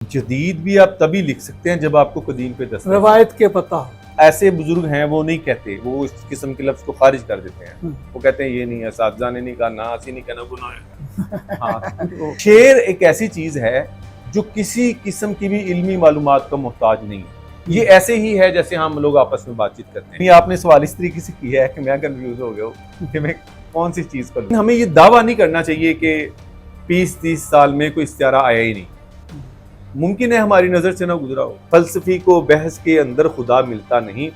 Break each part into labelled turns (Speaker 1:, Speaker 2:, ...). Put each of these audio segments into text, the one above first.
Speaker 1: जदीद भी आप तभी लिख सकते हैं जब आपको कदीम पे दस्तक
Speaker 2: रवायत के पता हो।
Speaker 1: ऐसे बुजुर्ग हैं वो नहीं कहते, वो इस किस्म के लफ्ज को खारिज कर देते हैं। वो कहते हैं ये नहीं है, साथजा ने नहीं कहा, ना असी नहीं कहना, गुनाह है। हाँ, तो शेर एक ऐसी चीज है जो किसी किस्म की भी इल्मी मालूमात का मोहताज नहीं है। ये ऐसे ही है जैसे हम लोग आपस में बातचीत करते हैं। आपने सवाल इस तरीके से किया है कि मैं कंफ्यूज हो गया हूँ कि मैं कौन सी चीज पर। हमें ये दावा नहीं करना चाहिए कि 20-30 साल में कोई इस्तियारा आया ही नहीं। मुमकिन है हमारी नजर से ना गुजरा हो। फलसफी को बहस के अंदर खुदा मिलता नहीं,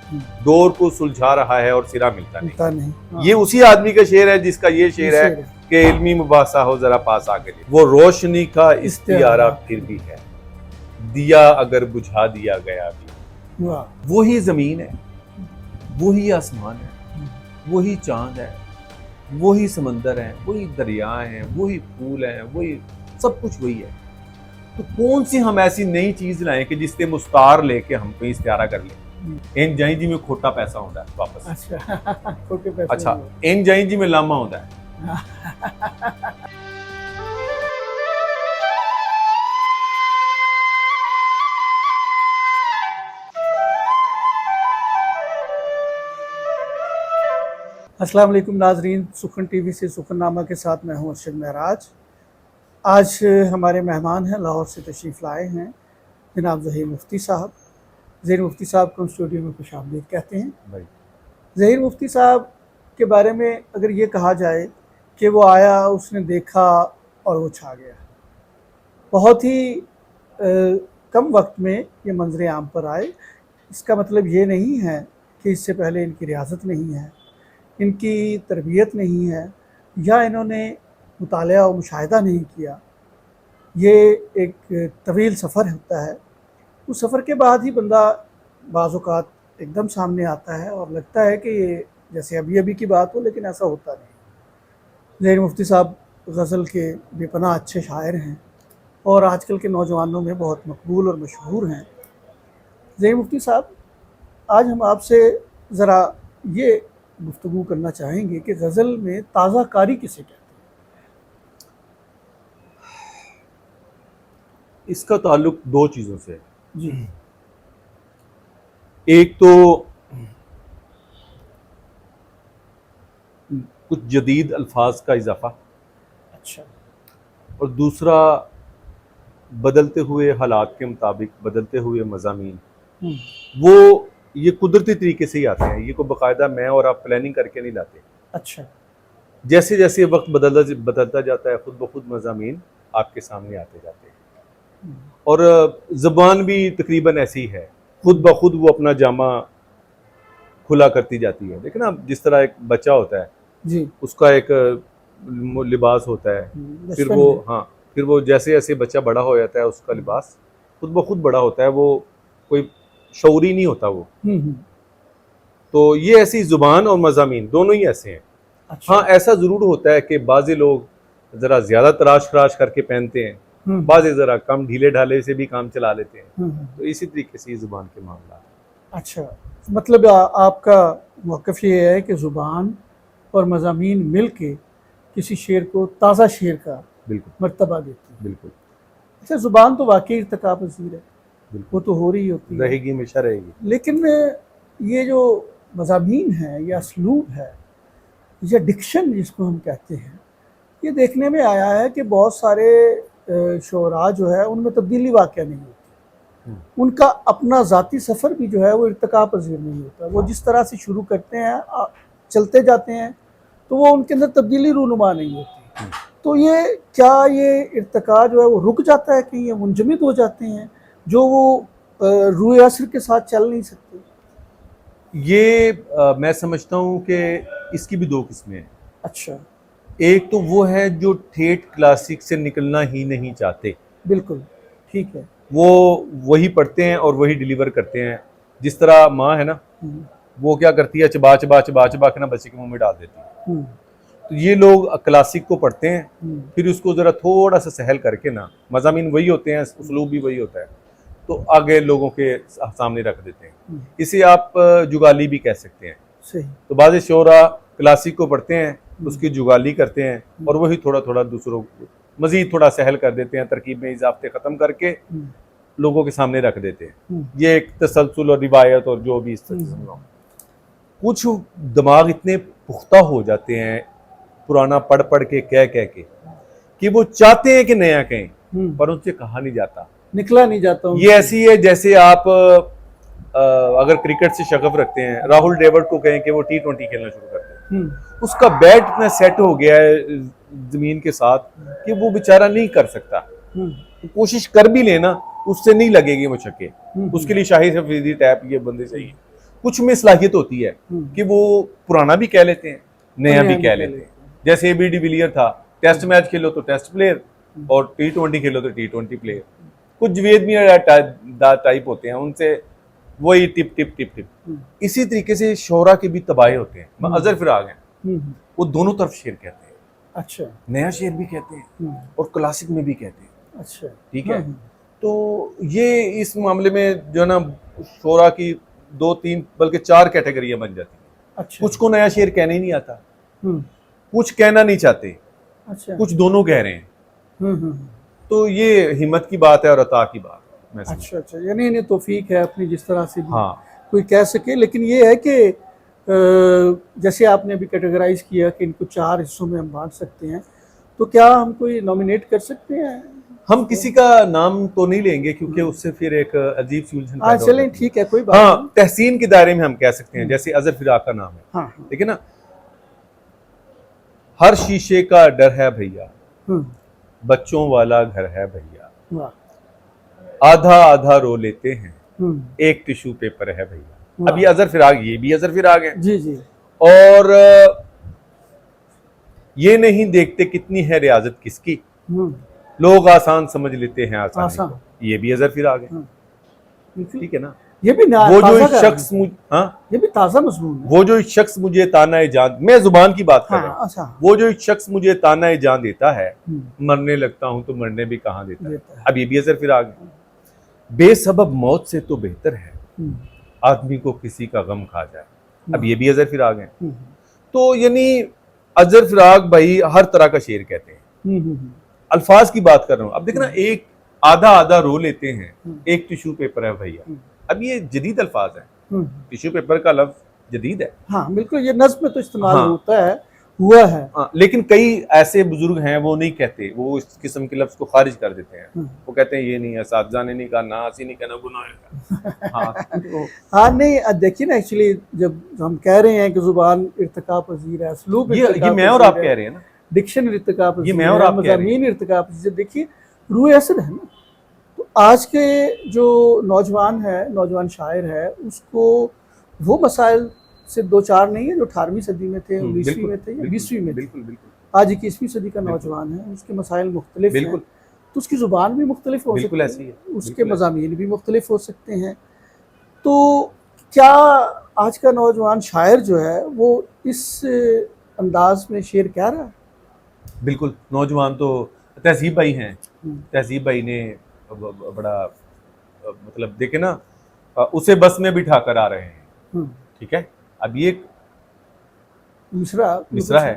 Speaker 1: दौर को सुलझा रहा है और सिरा मिलता नहीं।
Speaker 2: हाँ।
Speaker 1: ये उसी आदमी का शेर है जिसका ये शेर है कि इल्मी मुबासा हो जरा पास आके लिए। वो रोशनी का इस्तियारा फिर भी है, दिया अगर बुझा दिया गया भी। वही जमीन है, वही आसमान है, वही चांद है, वही समंदर है, वही दरिया है, वही फूल है, वही सब कुछ वही है। तो कौन सी हम ऐसी नई चीज लाएं कि जिससे मुस्तार लेके हम कहीं इस्तियारा कर लें। इन जाई जी में खोटा पैसा होता है वापस। अच्छा, इन जाई जी में लामा होता है।
Speaker 2: अस्सलाम वालेकुम नाजरीन, सुखन टीवी से सुखननामा के साथ मैं हूं अर्शद महराज। आज हमारे मेहमान हैं, लाहौर से तशरीफ़ लाए हैं जनाब ज़हीर मुफ्ती साहब। ज़हीर मुफ्ती साहब को हम स्टूडियो में खुशामदीद कहते हैं। ज़हीर मुफ्ती साहब के बारे में अगर ये कहा जाए कि वो आया, उसने देखा और वो छा गया। बहुत ही कम वक्त में ये मंजर आम पर आए। इसका मतलब ये नहीं है कि इससे पहले इनकी रियासत नहीं है, इनकी तरबियत नहीं है, या इन्होंने मुतालिया और मुशाहिदा नहीं किया। ये एक तवील सफ़र होता है। उस सफ़र के बाद ही बंदा बाज़ औक़ात एकदम सामने आता है और लगता है कि ये जैसे अभी अभी की बात हो, लेकिन ऐसा होता नहीं। ज़हीर मुफ्ती साहब गज़ल के बेपनाह अच्छे शायर हैं और आजकल के नौजवानों में बहुत मकबूल और मशहूर हैं। ज़हीर मुफ्ती साहब, आज हम आपसे ज़रा ये गुफ्तगू करना चाहेंगे कि गज़ल में ताज़ा कारी किसे कहते हैं?
Speaker 1: इसका ताल्लुक दो चीज़ों से है
Speaker 2: जी।
Speaker 1: एक तो कुछ जदीद अल्फाज का इजाफा,
Speaker 2: अच्छा,
Speaker 1: और दूसरा बदलते हुए हालात के मुताबिक बदलते हुए मज़ामीन। वो ये कुदरती तरीके से ही आते हैं, ये कोई बाकायदा मैं और आप प्लानिंग करके नहीं लाते।
Speaker 2: अच्छा,
Speaker 1: जैसे जैसे वक्त बदलता जाता है, खुद ब खुद मज़ामीन आपके सामने आते जाते हैं। और ज़बान भी तकरीबन ऐसी ही है, खुद ब खुद वो अपना जामा खुला करती जाती है। देखना, जिस तरह एक बच्चा होता है
Speaker 2: जी,
Speaker 1: उसका एक लिबास होता है, फिर वो फिर वो जैसे जैसे बच्चा बड़ा हो जाता है उसका लिबास खुद ब खुद बड़ा होता है, वो कोई शऊरी नहीं होता वो। तो ये ऐसी ज़ुबान और मज़ामीन दोनों ही ऐसे हैं।
Speaker 2: अच्छा,
Speaker 1: हाँ, ऐसा ज़रूर होता है कि बाज़े लोग ज़रा ज़्यादा तराश खराश करके पहनते हैं, बाज़े ज़रा कम ढीले ढाले से भी काम चला लेते हैं। तो इसी तरीके से ज़ुबान के मामला।
Speaker 2: अच्छा, मतलब आपका मौक़िफ़ ये है कि ज़ुबान और मज़ामीन मिल के किसी शेर को ताज़ा शेर का
Speaker 1: बिल्कुल
Speaker 2: मर्तबा देती है।
Speaker 1: बिल्कुल।
Speaker 2: अच्छा, ज़ुबान तो वाकई इर्तिका पज़ीर है, वो तो हो रही होती है,
Speaker 1: रहेगी, हमेशा रहेगी।
Speaker 2: लेकिन ये जो मज़ामीन है या असलूब है या डिक्शन जिसको हम कहते हैं, ये देखने में आया है कि बहुत सारे शोरा जो है उनमें तब्दीली वाक़या नहीं होती। उनका अपना ज़ाती सफ़र भी जो है वो इर्तिका पज़ीर नहीं होता। वो जिस तरह से शुरू करते हैं, चलते जाते हैं, तो वो उनके अंदर तब्दीली रूनुमा नहीं होती। तो ये क्या ये इर्तिका जो है वो रुक जाता है, कि ये मुंजमद हो जाते हैं जो वो रूए असर के साथ चल नहीं सकते?
Speaker 1: ये मैं समझता हूँ कि इसकी भी दो किस्में हैं।
Speaker 2: अच्छा,
Speaker 1: एक तो वो है जो ठेठ क्लासिक से निकलना ही नहीं चाहते,
Speaker 2: बिल्कुल ठीक है।
Speaker 1: वो वही पढ़ते हैं और वही डिलीवर करते हैं। जिस तरह माँ है ना, वो क्या करती है, चबा चबा चबा चबा के ना बच्चे के मुंह में डाल देती है। तो ये लोग क्लासिक को पढ़ते हैं, फिर उसको ज़रा थोड़ा सा सहल करके ना, मज़ामीन वही होते हैं, उसलूब भी वही होता है, तो आगे लोगों के सामने रख देते हैं। इसे आप जुगाली भी कह सकते हैं।
Speaker 2: सही।
Speaker 1: तो बाज़ शोरा क्लासिक को पढ़ते हैं, उसकी जुगाली करते हैं और वही थोड़ा थोड़ा दूसरों को मज़ीद थोड़ा सहल कर देते हैं, तरकीब में इजाफते ख़त्म करके लोगों के सामने रख देते हैं। ये एक तसलसल और रिवायत और जो भी इस तरह से समझाओ। कुछ दिमाग इतने पुख्ता हो जाते हैं पुराना पढ़ पढ़ के कह कह के कि वो चाहते हैं कि नया कहें पर उनसे कहा नहीं जाता,
Speaker 2: निकला नहीं जाता।
Speaker 1: ये ऐसी है जैसे आप अगर क्रिकेट से शगफ रखते हैं, राहुल द्रविड़ को कहें कि वो T20 खेलना शुरू करते हैं, उसका बैट इतना सेट हो गया है जमीन के साथ कि वो बेचारा नहीं कर सकता। कोशिश कर भी लेना उससे नहीं लगेगी वो छक्के। उसके लिए शाहिद अफरीदी टैप ये बंदे चाहिए। कुछ में सलाहियत होती है कि वो पुराना भी कह लेते हैं, नया भी कह लेते हैं। जैसे एबी डिविलियर था, टेस्ट मैच खेलो तो टेस्ट प्लेयर और T20 खेलो तो T20 प्लेयर। कुछ जवेद मियां टाइप होते हैं, उनसे वही टिप टिप टिप टिप। इसी तरीके से शोरा के भी तबाही होते हैं। अजहर फिराक हैं, वो दोनों तरफ शेर कहते हैं। अच्छा, नया शेर भी कहते हैं और क्लासिक में भी कहते हैं। अच्छा, ठीक है। तो ये इस मामले में जो है ना शोरा की 2-3 बल्कि 4 कैटेगरियां बन जाती हैं। अच्छा। कुछ को नया शेर कहने ही नहीं आता, कुछ कहना नहीं चाहते, अच्छा, कुछ दोनों कह रहे हैं। तो ये हिम्मत की बात है और अता की बात है।
Speaker 2: अच्छा अच्छा, यानी इन्हें तौफीक है अपनी जिस तरह से भी कोई कह सके। लेकिन ये है कि जैसे आपने अभी कैटेगराइज किया कि इनको 4 हिस्सों में हम बांट सकते हैं, तो क्या हम कोई नॉमिनेट कर सकते हैं?
Speaker 1: हम किसी का नाम तो नहीं लेंगे क्योंकि उससे फिर एक अजीब सी उलझन पैदा हो जाती है।
Speaker 2: चलें ठीक है, कोई बात
Speaker 1: नहीं। तहसीन के दायरे में हम कह सकते हैं, जैसे अजहर फिराक का नाम है, ठीक है ना। हर शीशे का डर है भैया, बच्चों वाला घर है भैया, आधा आधा रो लेते हैं, एक टिश्यू पेपर है भैया। अब ये अजहर फिराक, ये भी अजहर फिराक है
Speaker 2: जी जी।
Speaker 1: और ये नहीं देखते कितनी है रियाजत किसकी, लोग आसान समझ लेते हैं आसान। ये भी अजहर फिराक है, ठीक है ना।
Speaker 2: ये भी
Speaker 1: वो जो शख्स
Speaker 2: ये भी ताजा मजमून है।
Speaker 1: वो जो शख्स मुझे ताना जान, मैं जुबान की बात कर रहा हूँ। अच्छा। वो जो शख्स मुझे ताना जान देता है, मरने लगता हूँ तो मरने भी कहाँ देता है। अब ये भी अजहर फिराक है। बेसबब मौत से तो बेहतर है आदमी को किसी का गम खा जाए। अब ये भी अजहर फिराक है। तो यानी अजहर फिराक भाई हर तरह का शेर कहते हैं। अल्फाज की बात कर रहा हूँ। अब देखना, एक आधा आधा रो लेते हैं, एक टिश्यू पेपर है भैया। अब ये जदीद अल्फाज है, टिश्यू पेपर का लफ्ज जदीद है।
Speaker 2: हाँ बिल्कुल, ये नज़्म में तो इस्तेमाल होता है, हुआ है।
Speaker 1: लेकिन कई ऐसे बुजुर्ग हैं वो नहीं कहते, वो इस किस्म के लफ्ज को खारिज कर देते हैं। वो कहते हैं ये नहीं है, साथजान ने नहीं कहा, ना हसी नहीं कहना, गुनाह है।
Speaker 2: हाँ नहीं, देखिए ना, एक्चुअली जब हम कह रहे हैं कि जुबान इर्तिका पजीर है, सलूक
Speaker 1: ये मैं और आप कह रहे हैं ना,
Speaker 2: डिक्शन इर्तिका पजीर है, मज़ामीन इर्तिका पजीर। देखिए रूह असद है ना। तो आज के जो नौजवान है, नौजवान शायर है, उसको वो मसाइल से 2-4 नहीं है जो 18वीं सदी में थे, 19वीं में थे या 20वीं में थे। बिल्कुल। आज 21वीं सदी का नौजवान है, उसके मसाइल मुख्तलिफ हैं, तो उसकी ज़ुबान भी मुख्तलिफ हो सकती है, उसके मज़ामीन भी मुख्तलिफ हो सकते हैं। तो क्या आज का नौजवान शायर जो है वो इस अंदाज में शेर कह रहा है?
Speaker 1: बिल्कुल। नौजवान तो तहजीब भाई हैं, तहजीब भाई ने बड़ा मतलब देखे ना, उसे बस में बिठा कर आ रहे हैं, ठीक है। अब ये मिसरा है,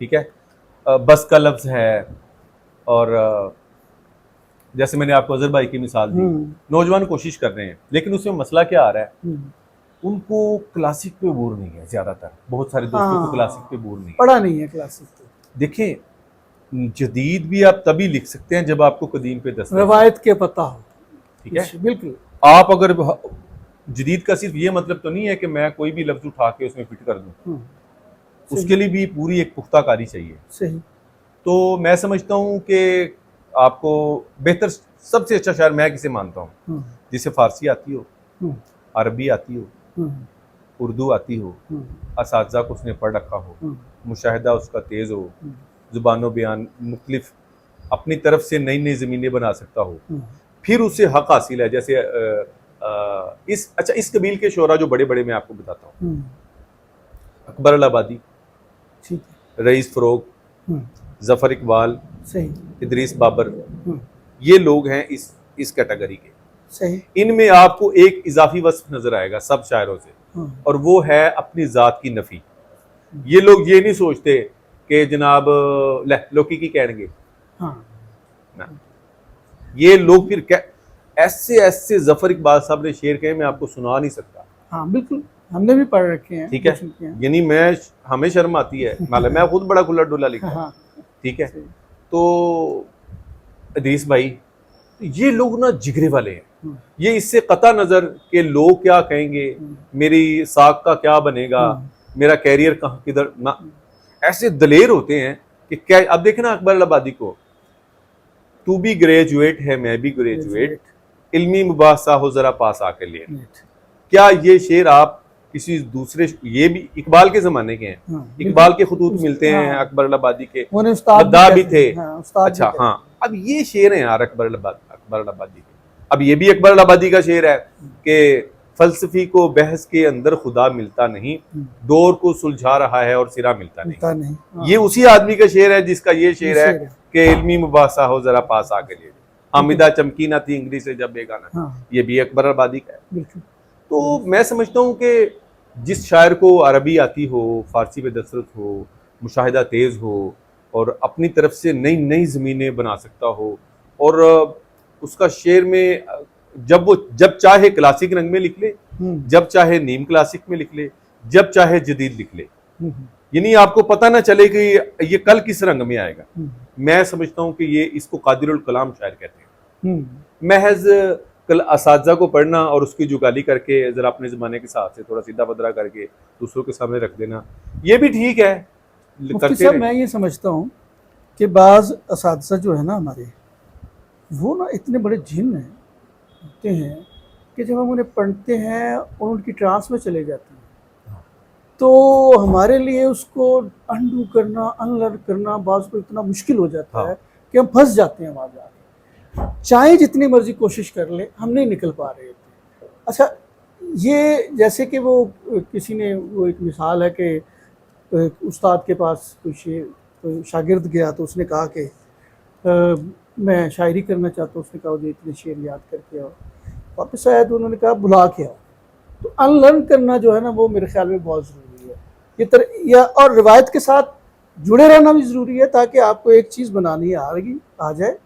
Speaker 1: ठीक है। बस का लफ्ज है और जैसे मैंने आपको अजहर भाई की मिसाल दी, नौजवान कोशिश कर रहे हैं, लेकिन उसमें मसला क्या आ रहा है, उनको क्लासिक पे बोर नहीं है। ज्यादातर बहुत सारे दोस्तों को क्लासिक पे बोर नहीं है,
Speaker 2: पढ़ा नहीं है क्लासिक पे।
Speaker 1: देखिए, जदीद भी आप तभी लिख सकते हैं जब आपको कदीम पे दस्तक,
Speaker 2: रवायत के पता हो,
Speaker 1: ठीक है।
Speaker 2: बिल्कुल।
Speaker 1: आप अगर जदीद का सिर्फ ये मतलब तो नहीं है कि मैं कोई भी लफ्ज उठा के उसमें फिट कर दूं, उसके लिए भी पूरी एक पुख्ता कारी चाहिए।
Speaker 2: सही।
Speaker 1: तो मैं समझता हूँ कि आपको बेहतर, सबसे अच्छा शायर मैं किसे मानता हूँ, जिसे फारसी आती हो, अरबी आती हो, उर्दू आती हो, असातिज़ा को उसने पढ़ रखा हो, मुशाहिदा उसका तेज़ हो, ज़ुबानो बयान मुख्तलिफ अपनी तरफ से नई नई ज़मीनें बना सकता हो, फिर उसे हक हासिल है। जैसे इस कबील के शोरा जो बड़े बड़े मैं आपको बताता हूँ, अकबर अल-आबादी, रईस फ़रोग, ज़फ़र इकबाल, इदरीस बाबर, ये लोग हैं इस कैटेगरी के।
Speaker 2: सही। इनमें
Speaker 1: आपको एक इजाफी वस्फ नजर आएगा सब शायरों से, और वो है अपनी ज़ात की नफ़ी। ये लोग ये नहीं सोचते कि जनाब लोकी की कहेंगे, ये लोग फिर ऐसे ऐसे जफर इकबाल साहब ने शेर कहे, मैं आपको सुना नहीं सकता।
Speaker 2: हाँ बिल्कुल, हमने भी पढ़ रखे हैं।
Speaker 1: ठीक है, यानी हमें शर्म आती है, मतलब मैं खुद बड़ा खुला डुला लिखा।
Speaker 2: हाँ,
Speaker 1: ठीक है, तो अदीस भाई, ये लोग ना जिगरे वाले हैं। ये इससे कता नजर के लोग क्या कहेंगे, मेरी साख का क्या बनेगा, मेरा कैरियर कहाँ किधर ना, ऐसे दलेर होते हैं कि क्या। अब देखे ना अकबर आबादी को, तू भी ग्रेजुएट है मैं भी ग्रेजुएट, इल्मी मुबासा हो जरा पास आके लिए। क्या ये शेर आप किसी दूसरे, ये भी इकबाल के जमाने के हैं। इकबाल के खुतूत मिलते हैं अकबर आबादी के, मद्दाह भी थे। अच्छा हाँ, अब ये शेर हैं यार अकबर आबादी के। अब ये भी अकबर आबादी का शेर है कि फलसफी को बहस के अंदर खुदा मिलता नहीं, डोर को सुलझा रहा है और सिरा मिलता नहीं। ये उसी आदमी का शेर है जिसका ये शेर है कि इल्मी मुबासा हो जरा पास आके लिए, हामिदा चमकी ना थी इंग्लिश से जब बेगाना। ये भी अकबर आबादी का है। तो मैं समझता हूँ कि जिस शायर को अरबी आती हो, फारसी में दस्तरस हो, मुशाहिदा तेज़ हो और अपनी तरफ से नई नई ज़मीनें बना सकता हो, और उसका शेर में जब चाहे क्लासिक रंग में लिख ले, जब चाहे नीम क्लासिक में लिख ले, जब चाहे जदीद लिख ले, यानी आपको पता ना चले कि ये कल किस रंग में आएगा। मैं समझता हूँ कि ये इसको कादिरुल कलाम शायर कहते हैं। महज कल असातिज़ा को पढ़ना और उसकी जुगाली करके जरा अपने ज़माने के साथ से थोड़ा सीधा बदरा करके दूसरों के सामने रख देना, ये भी ठीक है।
Speaker 2: मुफ्ती साहब, मैं ये समझता हूँ कि बाज़ असातिज़ा जो है ना हमारे, वो ना इतने बड़े जिन होते हैं कि जब हम उन्हें पढ़ते हैं और उनकी ट्रांस में चले जाते हैं, तो हमारे लिए उसको अनडू करना, अनलर्न करना बाज़ को इतना मुश्किल हो जाता है कि हम फंस जाते हैं वहाँ जाके। चाहे जितनी मर्जी कोशिश कर ले, हम नहीं निकल पा रहे थे। अच्छा, ये जैसे कि वो किसी ने, वो एक मिसाल है कि उस्ताद के पास कोई शागिर्द गया तो उसने कहा कि मैं शायरी करना चाहता हूँ। उसने कहा मुझे इतने शेर याद करके आओ। वापस आया तो उन्होंने कहा बुला के आओ। तो अनलर्न करना जो है ना, वो मेरे ख्याल में बहुत ज़रूरी है। या और रिवायत के साथ जुड़े रहना भी ज़रूरी है, ताकि आपको एक चीज़ बनानी आ जाए।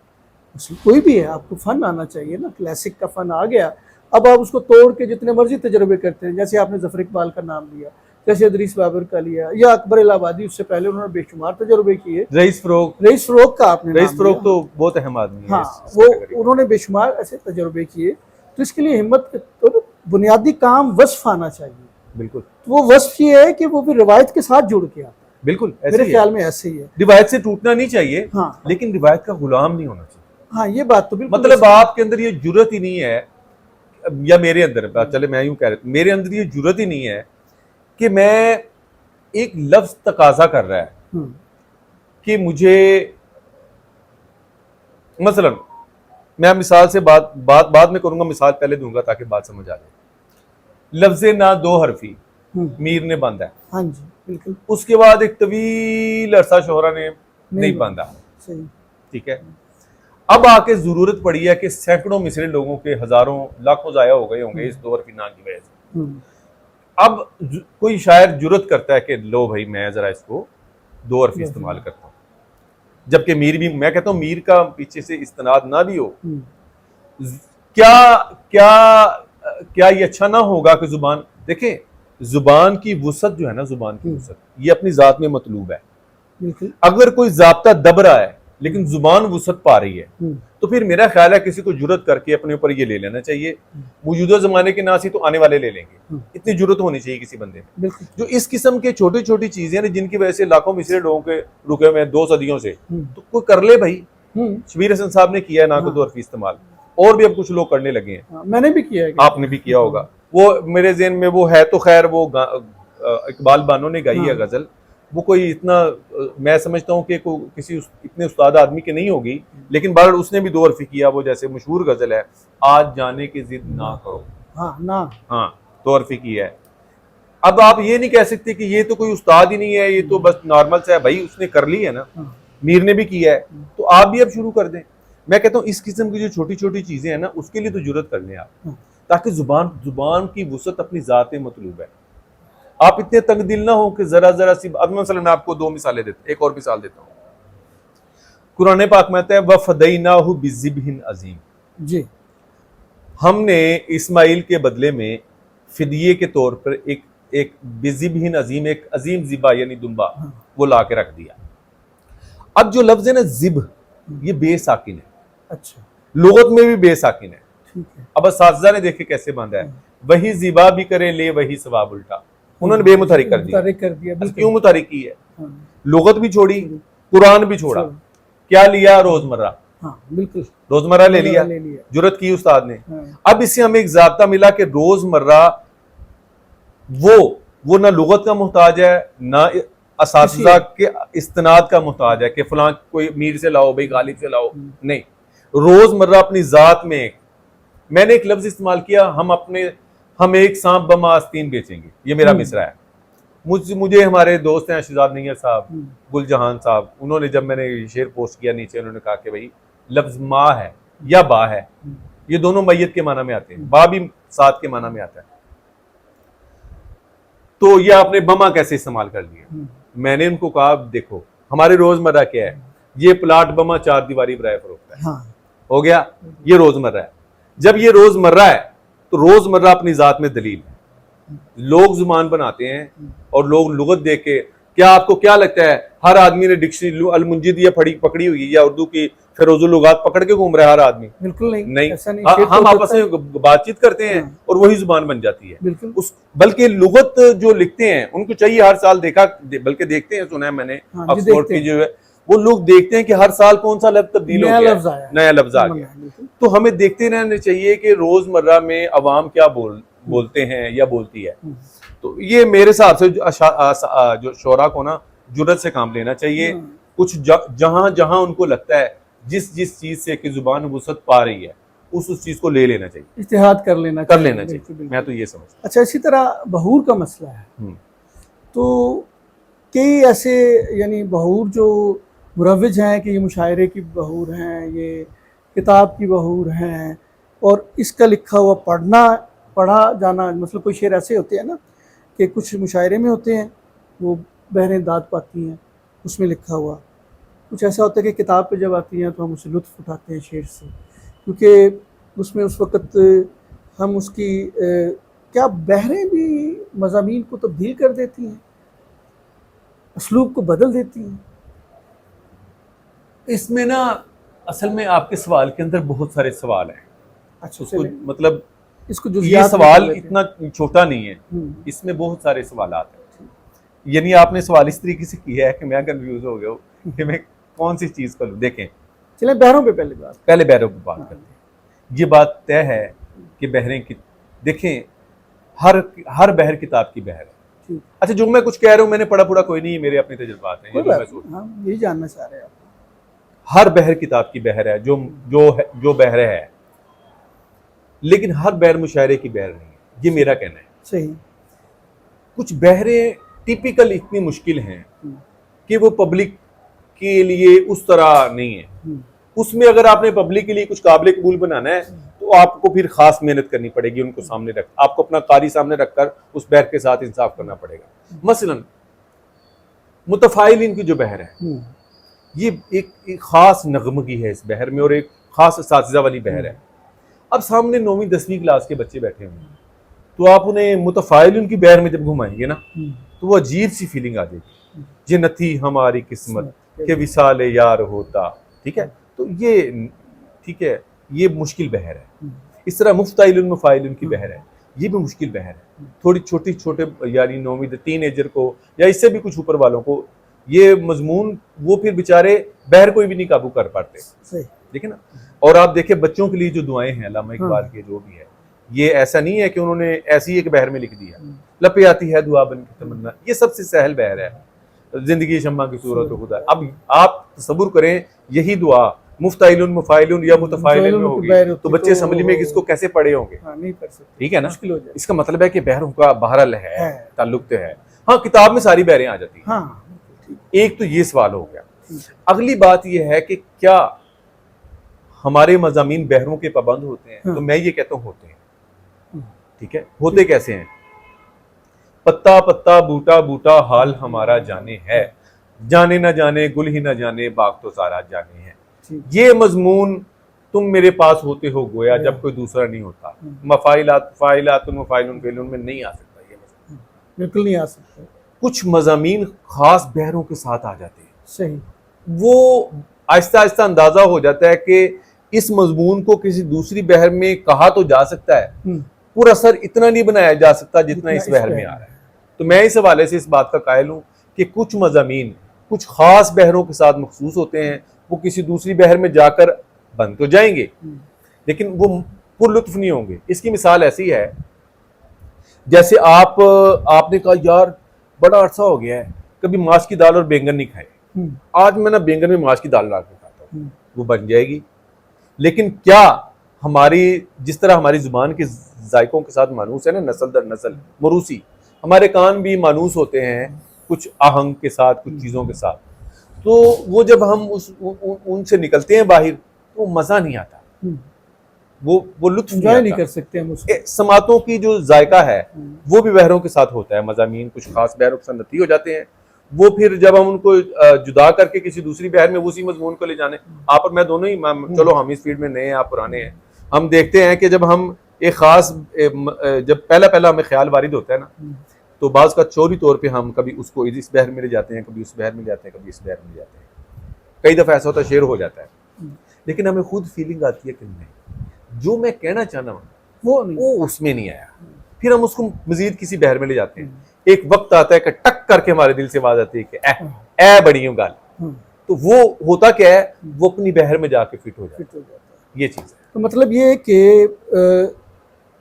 Speaker 2: उसमें कोई भी है, आपको फ़न आना चाहिए ना। क्लासिक का फ़न आ गया, अब आप उसको तोड़ के जितने मर्जी तजर्बे करते हैं। जैसे आपने जफर इकबाल का नाम लिया, जैसे इदरीस बाबर का लिया, या अकबर इलाहाबादी, उससे पहले उन्होंने बेशुमार तजर्बे किए।
Speaker 1: रईस फ़रोग़ का आपने, रईस फ़रोग़ तो बहुत अहम आदमी है।
Speaker 2: हाँ, वो उन्होंने बेशुमार ऐसे तजर्बे किए। तो इसके लिए हिम्मत, तो बुनियादी काम वस्फ आना चाहिए। बिल्कुल, तो वो वस्फ ये है कि वो भी रिवायत के साथ जुड़ के आता है।
Speaker 1: बिल्कुल,
Speaker 2: मेरे ख्याल में ऐसे ही है।
Speaker 1: रिवायत से टूटना नहीं चाहिए, हाँ, लेकिन रिवायत का गुलाम नहीं होना चाहिए।
Speaker 2: हाँ, ये बात तो बिल्कुल,
Speaker 1: मतलब आपके अंदर ये जुर्रत ही नहीं है, या मेरे अंदर, चले मैं यूं कह रहा हूं, मेरे अंदर ये जुर्रत ही नहीं है कि मैं एक लफ्ज तकाजा कर रहा है कि मुझे, मसलन मैं मिसाल से बाद में करूंगा, मिसाल पहले दूंगा ताकि बात समझ आ जाए। लफ्ज़े ना दो हरफी मीर ने बांधा है,
Speaker 2: हाँ जी बिल्कुल,
Speaker 1: उसके बाद एक तवील अरसा शोहरा ने नहीं बांधा, ठीक है। अब आके जरूरत पड़ी है कि सैकड़ों मिसरे लोगों के, हजारों लाखों जाया हो गए होंगे इस दो हरफी ना की वजह से। अब कोई शायर जुर्रत करता है कि लो भाई मैं जरा इसको दो हरफी इस्तेमाल करता हूं, जबकि मीर भी, मैं कहता हूं मीर का पीछे से इस्तेनाद ना भी हो, क्या क्या क्या ये अच्छा ना होगा कि जुबान, देखें जुबान की वुसअत जो है ना, जुबान की वुसअत ये अपनी जात में मतलूब है। अगर कोई जाब्ता दब रहा है लेकिन जुबान वुसअत पा रही है, तो फिर मेरा ख्याल है किसी को जुर्रत करके अपने ऊपर ये ले लेना चाहिए। मौजूदा जमाने के ना सी तो आने वाले ले लेंगे, इतनी जुर्रत होनी चाहिए किसी बंदे में। जो इस किस्म के छोटी छोटी चीजें जिनकी वजह से लाखों मिसरे लोगों के रुके हुए 2 सदियों से, तो कोई कर ले भाई। शबीर हसन साहब ने किया है ना को दो हरफी इस्तेमाल, और भी अब कुछ लोग करने लगे हैं। मैंने भी किया है, आपने भी किया होगा। वो मेरे ज़हन में वो है, तो खैर वो इकबाल बानो ने गाई है गजल, वो कोई इतना, मैं समझता हूँ कि किसी इतने उस्ताद आदमी की नहीं होगी, लेकिन बार उसने भी दो हरफी किया। वो जैसे मशहूर गजल है, आज जाने की जिद ना करो, हाँ दो हरफी की है। अब आप ये नहीं कह सकते कि ये तो कोई उस्ताद ही नहीं है, ये तो बस नॉर्मल सा है। भाई उसने कर ली है ना, मीर ने भी किया है, तो आप भी अब शुरू कर दें। मैं कहता हूँ इस किस्म की जो छोटी छोटी चीजें हैं ना, उसके लिए तो जुर्रत कर लें आप, ताकि जुबान की वुसअत अपनी जात में मतलूब है। आप इतने तंग दिल ना हो कि जरा जरा सी, अब मैं आपको 2 मिसालें देता हूँ, एक और मिसाल देता हूँ। कुरान पाक में आता है वफ़दैनाहु बिज़िब्हिन अज़ीम जी, हमने इस्माइल के बदले में फिदिये के तौर पर एक बेज़िबहिन अजीम, एक अजीम ज़िबा यानी दुम्बा वो ला के रख दिया। अब जो लफ्ज है ना ज़िब, ये बेसाकिन है।
Speaker 2: अच्छा,
Speaker 1: लुगत में भी बेसाकिन है।
Speaker 2: ठीक है।
Speaker 1: अब असातिज़ा ने देखे कैसे बांधा है, वही ज़िबा भी करे ले वही सवाब उल्टा, उन्होंने बेमुतहरिक कर दिया।
Speaker 2: बिल्कुल।
Speaker 1: क्यों मुतहरिक की है?
Speaker 2: हाँ,
Speaker 1: लुगत भी छोड़ी, कुरान भी छोड़ा, क्या लिया? रोजमर्रा।
Speaker 2: हाँ, बिल्कुल
Speaker 1: रोजमर्रा ले लिया, जुर्रत की उस्ताद ने।
Speaker 2: हाँ।
Speaker 1: अब इससे हमें एक ज़ाब्ता मिला कि रोजमर्रा वो ना लुगत का मोहताज है, ना असातिज़ा के इस्तिनाद का मोहताज है कि फलां कोई मीर से लाओ भाई, गालिब से लाओ, नहीं। रोजमर्रा अपनी जात में मैंने एक लफ्ज इस्तेमाल किया, हम एक सांप बम आस्तीन बेचेंगे, ये मेरा मिसरा है। मुझे हमारे दोस्त हैं शहजाद नैयर साहब, गुलजहान साहब, उन्होंने जब मैंने ये शेर पोस्ट किया नीचे, उन्होंने कहा कि भाई लफ्ज माँ है या बा है, ये दोनों मैयत के माना में आते हैं, बा भी साथ के माना में आता है, तो ये आपने बमा कैसे इस्तेमाल कर लिया? मैंने उनको कहा देखो हमारे रोजमर्रा क्या है, ये प्लाट बमा 4 दीवारी बराए फरोख्त है। हाँ। हो गया, ये रोजमर्रा है। जब ये रोजमर्रा है तो रोजमर्रा अपनी जात में दलील है। लोग जुबान बनाते हैं और लोग लुगत देख के, क्या आपको क्या लगता है हर आदमी ने डिक्शनरी अल-मुंजिद ये पकड़ी हुई है या उर्दू की फिरोजुल लुगात पकड़ के घूम रहा है हर आदमी?
Speaker 2: बिल्कुल नहीं।
Speaker 1: हम आपस में बातचीत करते हैं और वही जुबान बन जाती है। बल्कि लुगत जो लिखते हैं उनको चाहिए हर साल बल्कि देखते हैं, सुना है मैंने ऑक्सफोर्ड की जो है, वो लोग देखते हैं कि हर साल कौन सा लफ्ज तब्दील हो गया, नया लफ्ज आ गया। तो हमें देखते रहना चाहिए कि रोजमर्रा में अवाम क्या बोलते हैं या बोलती है। तो ये मेरे हिसाब से जो शोरा को ना जुर्रत से काम लेना चाहिए। कुछ जहां जहां उनको लगता है जिस चीज से कि जुबान वुसअत पा रही है उस चीज को ले लेना चाहिए, इज्तिहाद कर लेना चाहिए। मैं तो ये समझता हूँ।
Speaker 2: अच्छा, इसी तरह बहूर का मसला है, तो कई ऐसे यानी बहूर जो मुरव्विज हैं कि ये मुशायरे की बहूर हैं, ये किताब की बहूर हैं, और इसका लिखा हुआ पढ़ा जाना, मतलब कोई शेर ऐसे होते हैं ना कि कुछ मुशायरे में होते हैं वो बहरें दाद पाती हैं, उसमें लिखा हुआ, कुछ ऐसा होता है कि किताब पे जब आती हैं तो हम उसे लुत्फ़ उठाते हैं शेर से, क्योंकि उसमें उस वक़्त हम उसकी क्या बहरें भी मज़ामीन को तब्दील कर देती हैं, असलूब को बदल देती हैं।
Speaker 1: इसमें ना असल में आपके सवाल के अंदर बहुत सारे सवाल हैं।
Speaker 2: अच्छा,
Speaker 1: उसको मतलब
Speaker 2: इसको
Speaker 1: ये सवाल इतना छोटा नहीं है, इसमें बहुत सारे सवाल हैं। यानी आपने सवाल इस तरीके से किया है कि मैं कंफ्यूज हो गया हूँ कि मैं कौन सी चीज़ करूँ। देखें,
Speaker 2: चलें बहरों पे पहले
Speaker 1: बहरों पे बात करते हैं। ये बात तय है कि बहरें की देखें, हर बहर किताब की बहर है। अच्छा, जो मैं कुछ कह रहा हूँ मैंने पढ़ा पूरा कोई नहीं, मेरे अपने तजुर्बात हैं,
Speaker 2: यही जानना चाह रहे हैं आप।
Speaker 1: हर बहर किताब की बहर है जो बहर है, लेकिन हर बहर मुशायरे की बहर नहीं है, ये मेरा कहना है।
Speaker 2: सही।
Speaker 1: कुछ बहरें टिपिकल इतनी मुश्किल हैं कि वो पब्लिक के लिए उस तरह नहीं है। उसमें अगर आपने पब्लिक के लिए कुछ काबिल कबूल बनाना है तो आपको फिर खास मेहनत करनी पड़ेगी, उनको सामने रख, आपको अपना कारी सामने रखकर उस बहर के साथ इंसाफ करना पड़ेगा। मसलन मुतफाइलिन की जो बहर है, ये एक खास नगमगी है इस बहर में और एक खास असातिज़ा वाली बहर है। अब सामने 9वीं 10वीं क्लास के बच्चे बैठे हुए हैं, तो आप उन्हें मुतफाइलिन की बहर में जब घुमाएंगे ना तो वो अजीब सी फीलिंग आ जाएगी, ये न थी हमारी किस्मत के विसाले यार होता। ठीक है, तो ये ठीक है, ये मुश्किल बहर है। इस तरह मुफ्ताइलुन मुफाइलुन की बहर है, ये भी मुश्किल बहर है। थोड़ी छोटे यानी 9वीं टीनेजर को या इससे भी कुछ ऊपर वालों को ये मजमून वो फिर बेचारे बहर कोई भी नहीं काबू कर पाते। ठीक है ना। और आप देखें बच्चों के लिए जो दुआएं हैं अल्लामा इकबाल के जो भी है, ये ऐसा नहीं है कि उन्होंने ऐसी एक बहर में लिख दिया, लपे आती है दुआ बन के तमन्ना, ये सबसे सहल बहर है, जिंदगी शम्मा की सूरत खुदा। अब आप तसव्वुर करें यही दुआ मुफ्ताइलुन मुफाइलुन या मुतफाइलिन में होगी तो बच्चे असेंबली में इसको कैसे पढ़े होंगे?
Speaker 2: नहीं पढ़ सकते।
Speaker 1: ठीक है ना। इसका मतलब है कि बहरों का बहरल है, ताल्लुक तो है। हाँ, किताब में सारी बहरें आ जाती हैं। एक तो ये सवाल हो गया। अगली बात यह है कि क्या हमारे मज़ामीन बहरों के पाबंद होते हैं? तो मैं ये कहता हूँ होते हैं। ठीक है, होते कैसे हैं? पत्ता पत्ता बूटा बूटा हाल हमारा जाने है, जाने ना जाने गुल ही ना जाने बाग तो सारा जाने है। ये मजमून तुम मेरे पास होते हो गोया जब कोई दूसरा नहीं होता। मफाइलात फाइलातुन मफाइलुन फिलुन में नहीं आ सकता ये मसला।
Speaker 2: बिल्कुल नहीं आ सकते।
Speaker 1: कुछ मज़ामीन खास बहरों के साथ आ जाते हैं,
Speaker 2: सही।
Speaker 1: वो आहिस्ता आहिस्ता अंदाजा हो जाता है कि इस मजमून को किसी दूसरी बहर में कहा तो जा सकता है, पूरा असर इतना नहीं बनाया जा सकता जितना इस बहर में आ रहा है। तो मैं इस हवाले से इस बात का कायल हूँ कि कुछ मज़ामीन कुछ खास बहरों के साथ मखसूस होते हैं, वो किसी दूसरी बहर में जाकर बन तो जाएंगे लेकिन वो पुरलुत्फ नहीं होंगे। इसकी मिसाल ऐसी है, जैसे आपने कहा यार बड़ा अरसा हो गया है कभी माश की दाल और बैंगन नहीं खाए, आज मैं ना बैंगन में माश की दाल ला के खाता हूँ, वो बन जाएगी। लेकिन क्या हमारी जिस तरह हमारी जुबान के जायकों के साथ मानूस है ना, नस्ल दर नस्ल मरूसी, हमारे कान भी मानूस होते हैं कुछ आहंग के साथ, कुछ चीज़ों के साथ, तो वो जब हम उनसे निकलते हैं बाहर तो मज़ा नहीं आता, वो लुत्फ
Speaker 2: नहीं कर सकते हम उसको।
Speaker 1: समातों की जो जायका है वो भी बहरों के साथ होता है। मज़ामीन कुछ खास बहरों के साथ नती हो जाते हैं, वो फिर जब हम उनको जुदा करके किसी दूसरी बहर में उसी मजमून को ले जाने, आप और मैं दोनों ही, चलो हम इस फील्ड में नए हैं आप पुराने हैं, हम देखते हैं कि जब हम एक खास जब पहला हमें ख्याल वारिद होता है ना, तो बाज़ का चोरी तौर पे हम कभी उसको इस बहर में ले जाते हैं, कभी उस बहर में जाते हैं, कभी इस बहर में जाते हैं, कई दफ़ा ऐसा होता है शेर हो जाता है, लेकिन हमें खुद फीलिंग आती है कि नहीं, जो मैं कहना चाहना वो उसमें नहीं आया, फिर हम उसको मजीद किसी बहर में ले जाते हैं। एक वक्त आता है कि टक करके हमारे दिल से आवाज आती है कि ए बड़ी हूँ गाल, तो वो होता क्या है, वो अपनी बहर में जाके फिट हो जाता है। ये चीज़ है।
Speaker 2: तो मतलब ये कि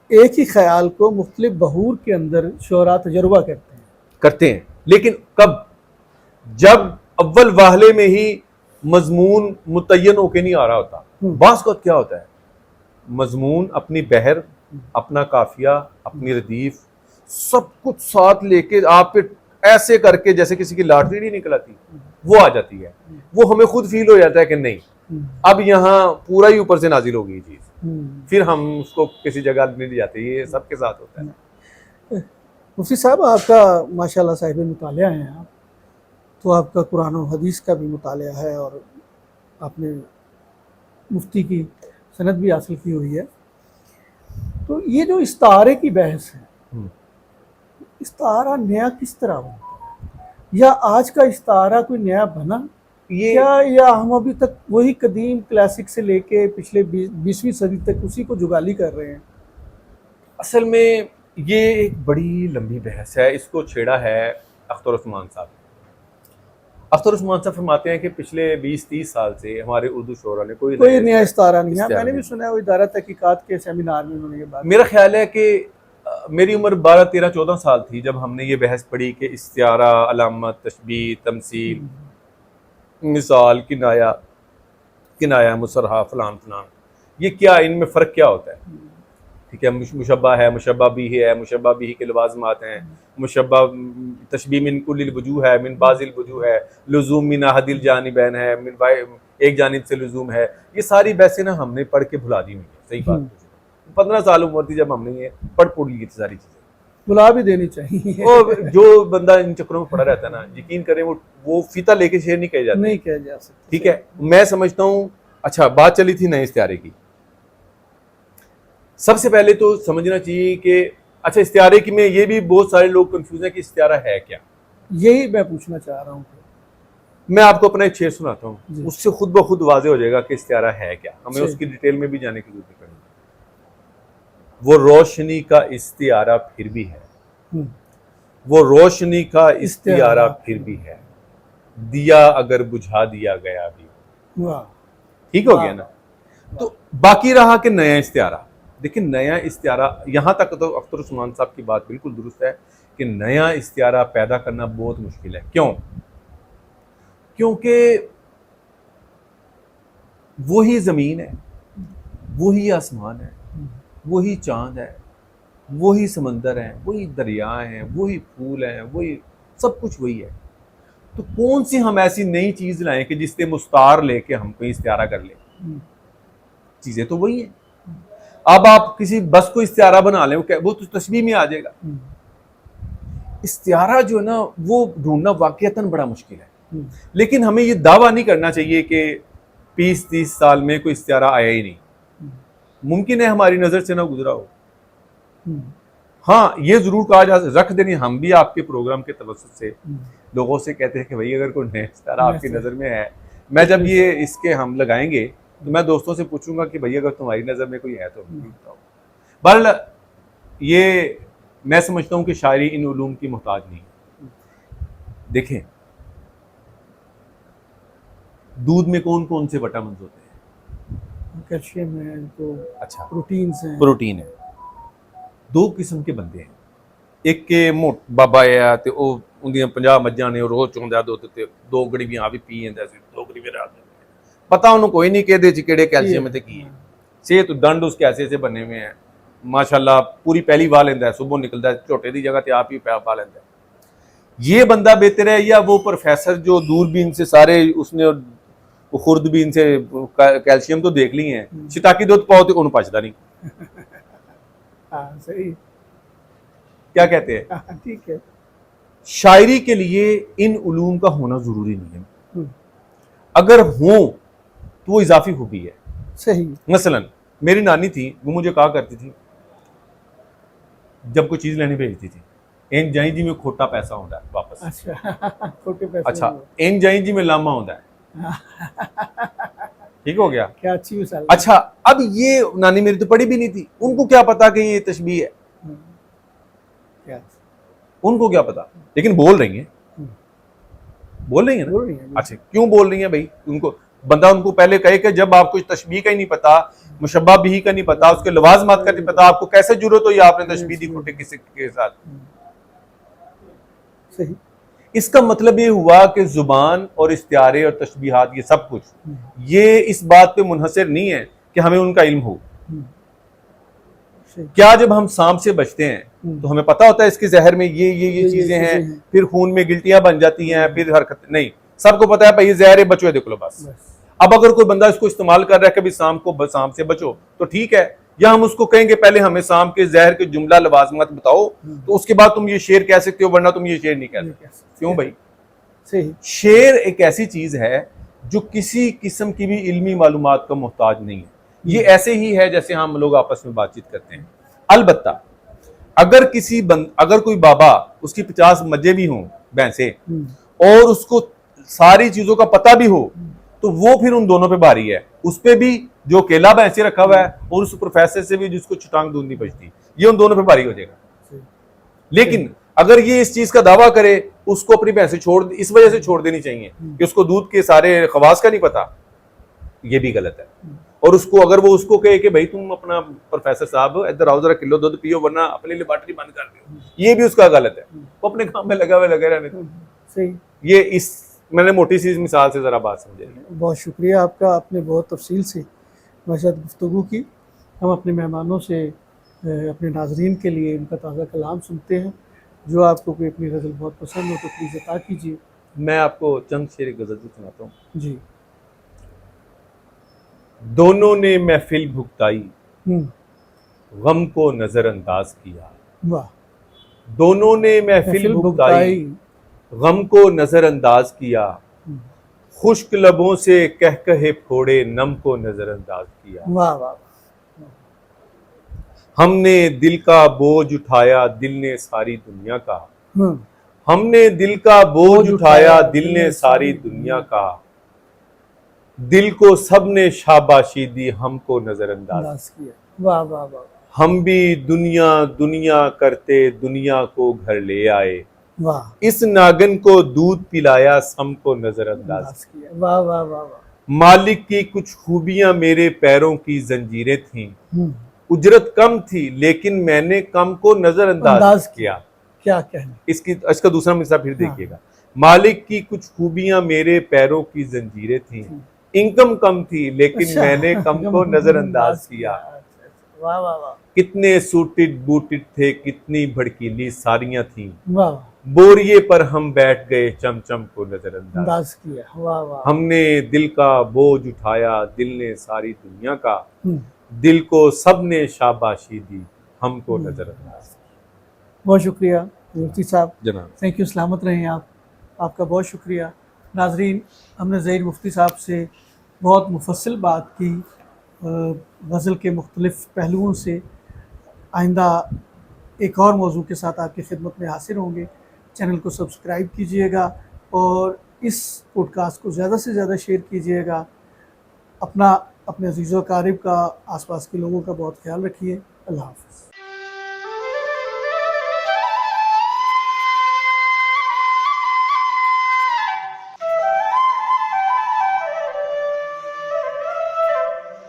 Speaker 2: एक ही ख्याल को मुख्तलिफ बहूर के अंदर शोरा तजुर्बा
Speaker 1: करते हैं, लेकिन कब, जब अव्वल वाहले में ही मजमून मुतय्यन होके नहीं आ रहा होता। बास का क्या होता है, मजमून अपनी बहर, अपना काफिया, अपनी रदीफ, सब कुछ साथ लेके आप पे ऐसे करके जैसे किसी की लॉटरी नहीं निकल आती, वो आ जाती है। वो हमें खुद फील हो जाता है कि नहीं अब यहाँ पूरा ही ऊपर से नाजिल होगी ये चीज़, फिर हम उसको किसी जगह नहीं ले जाते। ये सबके साथ होता है।
Speaker 2: मुफ्ती साहब, आपका माशाल्लाह साहिब मुतालिया हैं आप, तो आपका कुरान और हदीस का भी मुतालिया है और आपने मुफ्ती की सनद भी हासिल की हुई है। तो ये जो इस्तारे की बहस है, इस्तारा नया किस तरह बनता है, या आज का इस्तारा कोई नया बना ये या हम अभी तक वही कदीम क्लासिक से लेके पिछले 20वीं सदी तक उसी को जुगाली कर रहे हैं?
Speaker 1: असल में ये एक बड़ी लंबी बहस है, इसको छेड़ा है अख्तर उस्मान साहब। अख्तर उस्मान साहब फरमाते हैं कि पिछले 20-30 साल से हमारे उर्दू शोरा ने कोई
Speaker 2: नया इस्तारा नहीं है। मैंने भी सुना है, वो इदारा तहकीकात के सेमिनार में उन्होंने ये बात।
Speaker 1: मेरा ख्याल है कि मेरी उम्र 12-13-14 साल थी जब हमने ये बहस पढ़ी कि इस्तियारा, अलामत, तशबीह, तमसील, मिसाल, किनाया, मुसरहा, फलान फलान, ये क्या, इनमें फ़र्क क्या होता है? ठीक है, मुशब्बा है, मुशब्बा बिही है, मुशब्बा बिही के लवाज़िमात हैं, मुशब्बा तशबीह मिन कुल्लिल वजूह है, मिन बाज़िल वजूह है, लुज़ूम मिन अहदिल जानिबैन है, मिन एक जानिब से लुज़ूम है। ये सारी बहसें ना हमने पढ़ के भुला दी हुई है। सही बात, 15 साल उम्र थी जब हमने ये पढ़ ली थी सारी चीज़ें।
Speaker 2: भुला भी देनी चाहिए।
Speaker 1: वो जो बंदा इन चक्करों में पड़ा रहता है ना, यकीन करें वो फीता लेके शेर नहीं कहे जाते,
Speaker 2: नहीं कहे जा सकते।
Speaker 1: ठीक है, मैं समझता हूँ। अच्छा, बात चली थी नए इस्तियारे की। सबसे पहले तो समझना चाहिए कि अच्छा, इस्तियारे की में ये भी बहुत सारे लोग कंफ्यूज हैं कि इस्तियारा है क्या।
Speaker 2: यही मैं पूछना चाह रहा हूँ।
Speaker 1: मैं आपको अपना एक शेर सुनाता हूँ, उससे खुद ब खुद वाज़ेह हो जाएगा कि इस्तियारा है क्या, हमें उसकी डिटेल में भी जाने की जरूरत नहीं पड़ेगी। वो रोशनी का इस्तियारा फिर भी है, वो रोशनी का इस्तियारा फिर भी है, दिया अगर बुझा दिया गया भी। ठीक हो गया ना? तो बाकी रहा कि नया इस्तियारा। देखिए, नया इस्तियारा, यहाँ तक तो अख्तर उस्मान साहब की बात बिल्कुल दुरुस्त है कि नया इस्तियारा पैदा करना बहुत मुश्किल है। क्यों? क्योंकि वही ज़मीन है, वही आसमान है, वही चांद है, वही समंदर है, वही दरिया हैं, वही फूल हैं, वही सब कुछ वही है। तो कौन सी हम ऐसी नई चीज़ लाएं कि जिससे मुस्तार लेके हम कोई इस्तियारा कर लें? चीज़ें तो वही हैं। अब आप किसी बस को इस्तियारा बना लें, वो तो तशबीह में आ जाएगा। इस्तियारा जो है ना, वो ढूंढना वाकईतन बड़ा मुश्किल है। लेकिन हमें ये दावा नहीं करना चाहिए कि 20-30 साल में कोई इस्तियारा आया ही नहीं। मुमकिन है हमारी नज़र से ना गुजरा हो। हाँ, ये ज़रूर कहा जा रख देनी, हम भी आपके प्रोग्राम के तवज्जुह से लोगों से कहते हैं कि भाई अगर कोई नया इस्तियारा आपकी नज़र में है, मैं जब ये इसके हम लगाएंगे तो मैं दोस्तों से पूछूंगा कि भाई अगर तुम्हारी नज़र में कोई है तो बताओ। बहरहाल ये मैं समझता हूँ कि शायरी इन उलूम की मोहताज नहीं है। देखें, दूध में कौन कौन से विटामिन होते हैं?
Speaker 2: कैल्शियम है तो,
Speaker 1: अच्छा,
Speaker 2: प्रोटीन्स हैं।
Speaker 1: प्रोटीन है। दो किस्म के बंदे हैं, एक के मोट बाबा है ते ओ उन्दियां 50 मज्जां ने रोज चोंदा दुध ते 2 गड़वियां भी पी जंदा सी, 2 गड़वियां रात पता उन्होंने कोई नहीं कहते केड़े कैल्शियम ते की है। सेहत दंड उसके ऐसे ऐसे बने हुए हैं माशाल्लाह, पूरी पहली वाह लेंदा है, सुबह निकलता है झोटे की जगह ते आप ही पा लेंदा है। ये बंदा बेहतर है या वो प्रोफेसर जो दूरबीन से सारे उसने खुर्दबीन से कैल्शियम तो देख ली है, शिताकी दूध पाओ तो उन्हें पचता नहीं।
Speaker 2: हाँ, सही,
Speaker 1: क्या कहते हैं?
Speaker 2: हाँ, ठीक है।
Speaker 1: शायरी के लिए इन उलूम का होना जरूरी नहीं है, अगर हो तो वो इजाफी खूबी है।
Speaker 2: सही।
Speaker 1: मसलन मेरी नानी थी, वो मुझे कहा करती थी जब कोई चीज लेने भेजती थी, इन जाई जी में खोटा पैसा होता है वापस।
Speaker 2: अच्छा, खोटे पैसे।
Speaker 1: अच्छा, इन जाई जी में लामा होता है। ठीक हो गया,
Speaker 2: क्या अच्छी मिसाल।
Speaker 1: अच्छा, अब ये नानी मेरी तो पढ़ी भी नहीं थी, उनको क्या पता कि ये तशबीह है,
Speaker 2: क्या?
Speaker 1: उनको क्या पता, लेकिन बोल रही हैं, बोल रही है ना।
Speaker 2: बोल रही है।
Speaker 1: अच्छा, क्यों बोल रही है भाई? उनको बंदा उनको पहले कहे कि जब आपको तशबीह का ही नहीं पता, मुशब्बा बिही का नहीं पता, उसके लवाजमात का नहीं पता, आपको कैसे जरूरत हुई आपने तशबीह दी खोटे किसी के साथ?
Speaker 2: सही।
Speaker 1: इसका मतलब ये हुआ कि जुबान और इस्तियारे और तशबीहात ये सब कुछ ये इस बात पे मुनहसर नहीं है कि हमें उनका इल्म हो। क्या जब हम सांप से बचते हैं तो हमें पता होता है इसके जहर में ये चीजें हैं, फिर खून में गिल्टियां बन जाती हैं, फिर हरकत नहीं, सबको पता है भाई ये जहर है, बचो देख लो बस। अब अगर कोई बंदा इसको इस्तेमाल कर रहा है कभी सांप से बचो तो ठीक है, या हम उसको कहेंगे पहले हमें सांप के जहर के जुमला लवाजमत बताओ तो उसके बाद तुम ये शेर कह सकते हो, वरना तुम ये शेर नहीं कह सकते। क्यों भाई?
Speaker 2: सही।
Speaker 1: शेर एक ऐसी चीज है जो किसी किस्म की भी इल्मी मालूमात का मोहताज नहीं है, ये ऐसे ही है जैसे हम लोग आपस में बातचीत करते हैं। अलबत्ता अगर कोई बाबा उसकी 50 मज्जे भी हों भैंसे और उसको सारी चीजों का पता भी हो तो वो फिर उन दोनों पे भारी है, उस पे भी जो केला भैंसे रखा हुआ है और उस प्रोफेसर से भी जिसको छटांग दूध नहीं बचती, ये उन दोनों पे भारी हो जाएगा। लेकिन अगर ये इस चीज का दावा करे उसको अपनी भैंसे इस वजह से छोड़ देनी चाहिए कि उसको दूध के सारे खवास का नहीं पता, ये भी गलत है। और उसको अगर वो उसको कहे कि भाई तुम अपना प्रोफेसर साहब इधर आओ जरा किलो दूध पियो वरना अपनी लेबॉर्टरी बंद कर दो, ये भी उसका गलत है, वो अपने काम में लगे रहने दो।
Speaker 2: सही।
Speaker 1: ये इस मैंने मोटी सी मिसाल से जरा बात समझे।
Speaker 2: बहुत शुक्रिया आपका, आपने बहुत तफसील से हमारे साथ गुफ्तगू की। हम अपने मेहमानों से अपने नाजरीन के लिए उनका ताज़ा कलाम सुनते हैं। जो आपको कोई अपनी गज़ल बहुत पसंद हो तो प्लीज़ अता कीजिए।
Speaker 1: मैं आपको चंद शेर गज़ल सुनाता हूँ।
Speaker 2: जी।
Speaker 1: दोनों ने महफिल भुगताई, गम को नजरअंदाज किया।
Speaker 2: वाह।
Speaker 1: दोनों ने महफिल भुगताई, गम को नजरअंदाज किया, खुश्क लबों से कह कहे फोड़े नम को नजरअंदाज किया।
Speaker 2: वाह वाह।
Speaker 1: हमने दिल का बोझ उठाया दिल ने सारी दुनिया का, हमने दिल का बोझ उठाया दिल ने सारी दुनिया का, दिल को सबने शाबाशी दी हमको नजरअंदाज किया।
Speaker 2: वाह वाह वाह। हम
Speaker 1: भी दुनिया दुनिया करते दुनिया को घर ले आए,
Speaker 2: वाह।
Speaker 1: इस नागन को दूध पिलाया सम को नजरअंदाज किया।
Speaker 2: वाह वाह वाह वाह।
Speaker 1: मालिक की कुछ खूबियां मेरे पैरों की जंजीरें थीं, उजरत कम थी लेकिन मैंने कम को नजरअंदाज किया। क्या कहना। इसका दूसरा मिसरा फिर देखिएगा। मालिक की कुछ खूबियां मेरे पैरों की जंजीरें थीं, इनकम कम थी लेकिन मैंने कम को नजरअंदाज किया।
Speaker 2: वाह वाह वाह।
Speaker 1: कितने सूटेड बूटेड थे कितनी भड़कीली साड़ियां थीं,
Speaker 2: वाह।
Speaker 1: बोरिए पर हम बैठ गए चमचम को नजरअंदाज
Speaker 2: किया। वाह वाह।
Speaker 1: हमने दिल का बोझ उठाया दिल ने सारी दुनिया का, दिल को सबने शाबाशी दी हमको नजरअंदाज।
Speaker 2: बहुत शुक्रिया मुफ्ती साहब।
Speaker 1: जनाब
Speaker 2: थैंक यू। सलामत रहें आप, आपका बहुत शुक्रिया। नाजरीन, हमने ज़हीर मुफ्ती साहब से बहुत मुफस्सिल बात की गज़ल के मुख्तलिफ़ पहलुओं से। आइंदा एक और मौजू के साथ आपकी खिदमत में हाजिर होंगे। चैनल को सब्सक्राइब कीजिएगा और इस पॉडकास्ट को ज़्यादा से ज़्यादा शेयर कीजिएगा। अपने अज़ीज़ व अक़ारिब का, आसपास के लोगों का बहुत ख्याल रखिए। अल्लाह हाफ़िज़।